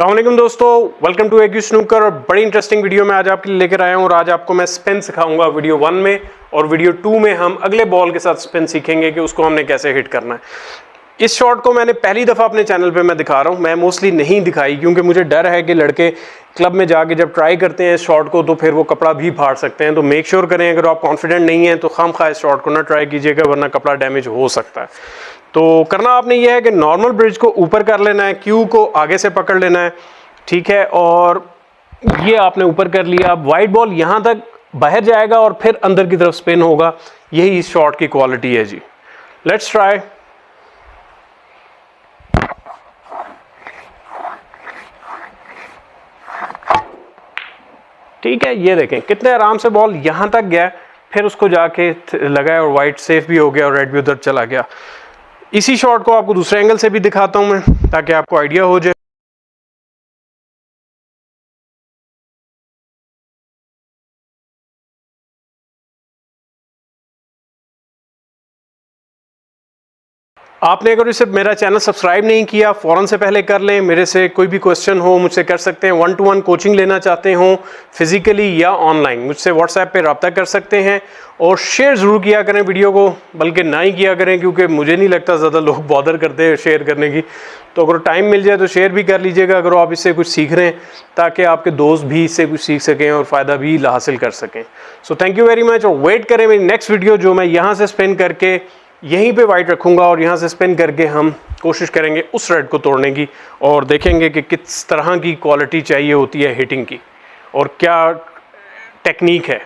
अस्सलाम वालेकुम दोस्तों, वेलकम टू एक्यू स्नूकर। और बड़ी इंटरेस्टिंग वीडियो में आज आपके लिए लेकर आया हूँ और आज आपको मैं स्पिन सिखाऊंगा वीडियो 1 में, और वीडियो 2 में हम अगले बॉल के साथ स्पिन सीखेंगे कि उसको हमने कैसे हिट करना है। इस शॉट को मैंने पहली दफ़ा अपने चैनल पे मैं दिखा रहा हूँ, मैं मोस्टली नहीं दिखाई क्योंकि मुझे डर है कि लड़के क्लब में जाके जब ट्राई करते हैं इस शॉट को तो फिर वो कपड़ा भी फाड़ सकते हैं। तो मेक श्योर करें अगर आप कॉन्फिडेंट नहीं हैं तो खामखा इस शॉट को ना ट्राई कीजिएगा, वरना कपड़ा डैमेज हो सकता है। तो करना आपने ये है कि नॉर्मल ब्रिज को ऊपर कर लेना है, क्यू को आगे से पकड़ लेना है, ठीक है। और ये आपने ऊपर कर लिया। अब वाइट बॉल यहां तक बाहर जाएगा और फिर अंदर की तरफ स्पिन होगा। यही इस शॉट की क्वालिटी है जी। Let's try. ठीक है, ये देखें कितने आराम से बॉल यहां तक गया, फिर उसको जाके लगाया और वाइट सेफ भी हो गया और रेड भी उधर चला गया। इसी शॉट को आपको दूसरे एंगल से भी दिखाता हूं मैं, ताकि आपको आइडिया हो जाए। आपने अगर इसे मेरा चैनल सब्सक्राइब नहीं किया फ़ौरन से पहले कर लें। मेरे से कोई भी क्वेश्चन हो मुझसे कर सकते हैं। 1-to-1 कोचिंग लेना चाहते हो फिजिकली या ऑनलाइन, मुझसे व्हाट्सएप पे रब्ता कर सकते हैं। और शेयर ज़रूर किया करें वीडियो को, बल्कि ना ही किया करें क्योंकि मुझे नहीं लगता ज़्यादा लोग बॉदर करते हैं शेयर करने की। तो अगर टाइम मिल जाए तो शेयर भी कर लीजिएगा अगर आप इससे कुछ सीख रहे हैं, ताकि आपके दोस्त भी इससे कुछ सीख सकें और फ़ायदा भी हासिल कर सकें। So thank you very much, और वेट करें मेरी नेक्स्ट वीडियो जो मैं यहाँ से स्पिन करके यहीं पे वाइट रखूंगा और यहाँ से स्पिन करके हम कोशिश करेंगे उस रेड को तोड़ने की, और देखेंगे कि किस तरह की क्वालिटी चाहिए होती है हिटिंग की और क्या टेक्निक है।